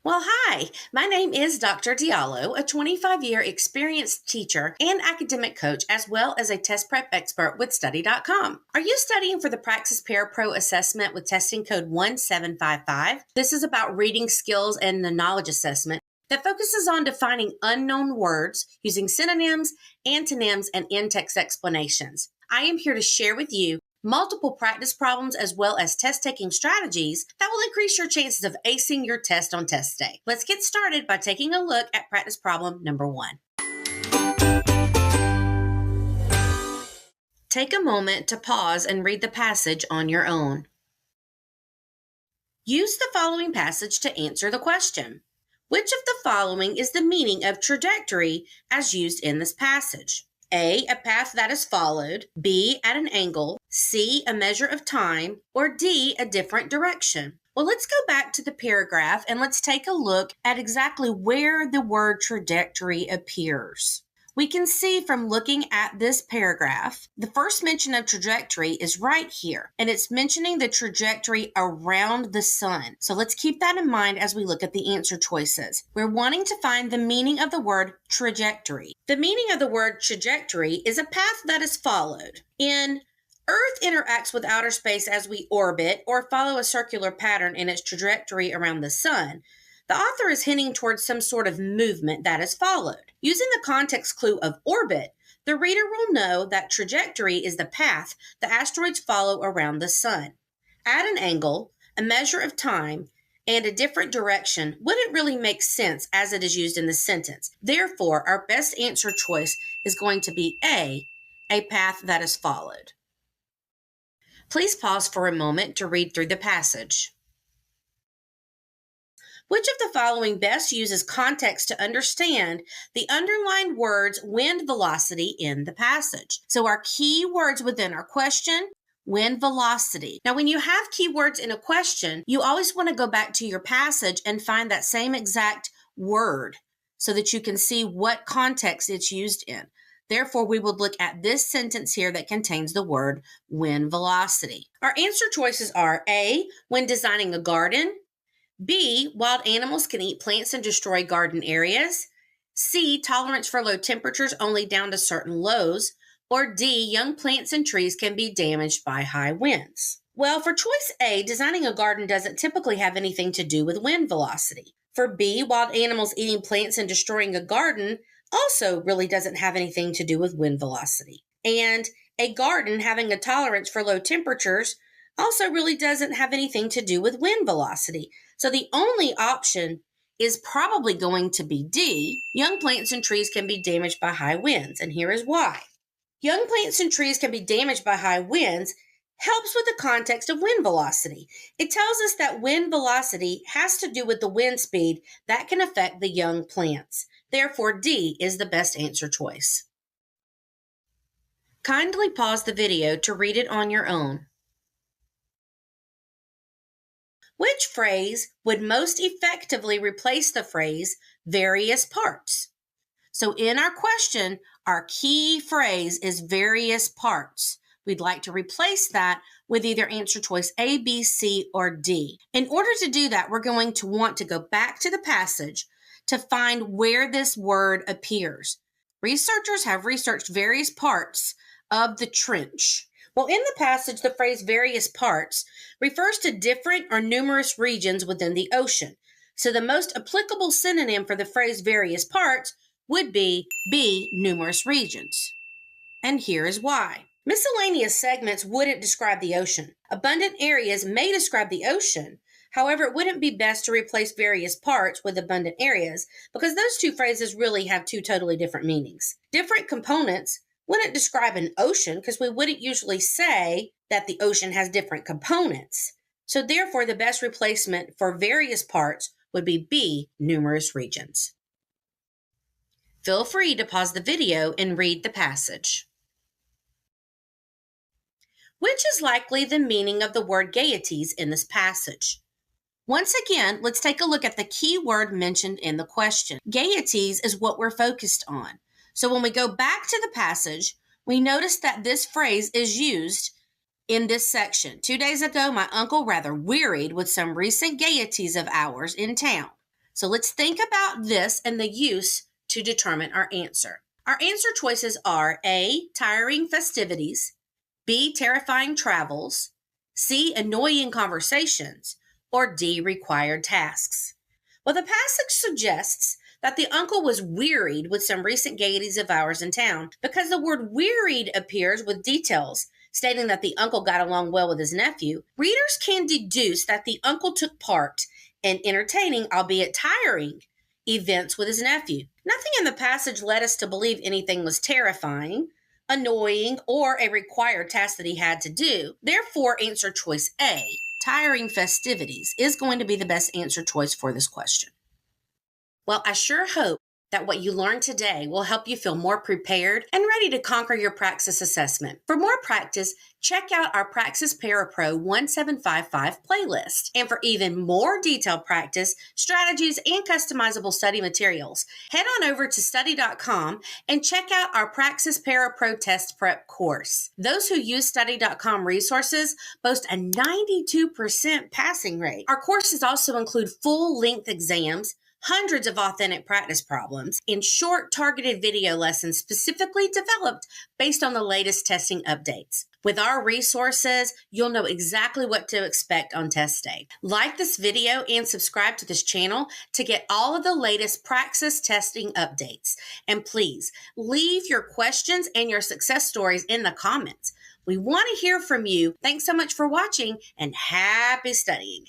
Well, hi, my name is Dr. Diallo, a 25-year experienced teacher and academic coach, as well as a test prep expert with Study.com. Are you studying for the Praxis Parapro assessment with testing code 1755? This is about reading skills and the knowledge assessment that focuses on defining unknown words using synonyms, antonyms, and in-text explanations. I am here to share with you multiple practice problems as well as test-taking strategies that will increase your chances of acing your test on test day. Let's get started by taking a look at practice problem number 1. Take a moment to pause and read the passage on your own. Use the following passage to answer the question. Which of the following is the meaning of trajectory as used in this passage? A path that is followed, B, at an angle, C, a measure of time, or D, a different direction. Well, let's go back to the paragraph and let's take a look at exactly where the word trajectory appears. We can see from looking at this paragraph, the first mention of trajectory is right here, and it's mentioning the trajectory around the sun. So let's keep that in mind as we look at the answer choices. We're wanting to find the meaning of the word trajectory. The meaning of the word trajectory is a path that is followed. In Earth interacts with outer space as we orbit or follow a circular pattern in its trajectory around the sun. The author is hinting towards some sort of movement that is followed. Using the context clue of orbit, the reader will know that trajectory is the path the asteroids follow around the sun. At an angle, a measure of time, and a different direction wouldn't really make sense as it is used in the sentence. Therefore, our best answer choice is going to be A path that is followed. Please pause for a moment to read through the passage. Which of the following best uses context to understand the underlined words wind velocity in the passage? So our key words within our question, wind velocity. Now, when you have keywords in a question, you always want to go back to your passage and find that same exact word so that you can see what context it's used in. Therefore, we would look at this sentence here that contains the word wind velocity. Our answer choices are A, when designing a garden, B, wild animals can eat plants and destroy garden areas, C, tolerance for low temperatures only down to certain lows, or D, young plants and trees can be damaged by high winds. Well, for choice A, designing a garden doesn't typically have anything to do with wind velocity. For B, wild animals eating plants and destroying a garden also really doesn't have anything to do with wind velocity. And a garden having a tolerance for low temperatures also really doesn't have anything to do with wind velocity. So the only option is probably going to be D, young plants and trees can be damaged by high winds, and here is why. Young plants and trees can be damaged by high winds helps with the context of wind velocity. It tells us that wind velocity has to do with the wind speed that can affect the young plants. Therefore, D is the best answer choice. Kindly pause the video to read it on your own. Which phrase would most effectively replace the phrase various parts? So in our question, our key phrase is various parts. We'd like to replace that with either answer choice A, B, C, or D. In order to do that, we're going to want to go back to the passage to find where this word appears. Researchers have researched various parts of the trench. Well, in the passage, the phrase various parts refers to different or numerous regions within the ocean. So the most applicable synonym for the phrase various parts would be B, numerous regions. And here is why. Miscellaneous segments wouldn't describe the ocean. Abundant areas may describe the ocean. However, it wouldn't be best to replace various parts with abundant areas because those two phrases really have two totally different meanings. Different components wouldn't describe an ocean because we wouldn't usually say that the ocean has different components. So therefore, the best replacement for various parts would be B, numerous regions. Feel free to pause the video and read the passage. Which is likely the meaning of the word gayeties in this passage? Once again, let's take a look at the key word mentioned in the question. Gayeties is what we're focused on. So when we go back to the passage, we notice that this phrase is used in this section. 2 days ago, my uncle rather wearied with some recent gayeties of ours in town. So let's think about this and the use to determine our answer. Our answer choices are A, tiring festivities, B, terrifying travels, C, annoying conversations, or D, required tasks. Well, the passage suggests that the uncle was wearied with some recent gayeties of ours in town because the word wearied appears with details stating that the uncle got along well with his nephew. Readers can deduce that the uncle took part in entertaining, albeit tiring, events with his nephew. Nothing in the passage led us to believe anything was terrifying, annoying, or a required task that he had to do. Therefore, answer choice A, tiring festivities, is going to be the best answer choice for this question. Well, I sure hope that what you learned today will help you feel more prepared and ready to conquer your Praxis assessment. For more practice, check out our Praxis Parapro 1755 playlist. And for even more detailed practice, strategies, and customizable study materials, head on over to study.com and check out our Praxis Parapro test prep course. Those who use study.com resources boast a 92% passing rate. Our courses also include full-length exams, hundreds of authentic practice problems, and short targeted video lessons specifically developed based on the latest testing updates. With our resources, you'll know exactly what to expect on test day. Like this video and subscribe to this channel to get all of the latest Praxis testing updates. And please, leave your questions and your success stories in the comments. We want to hear from you. Thanks so much for watching and happy studying.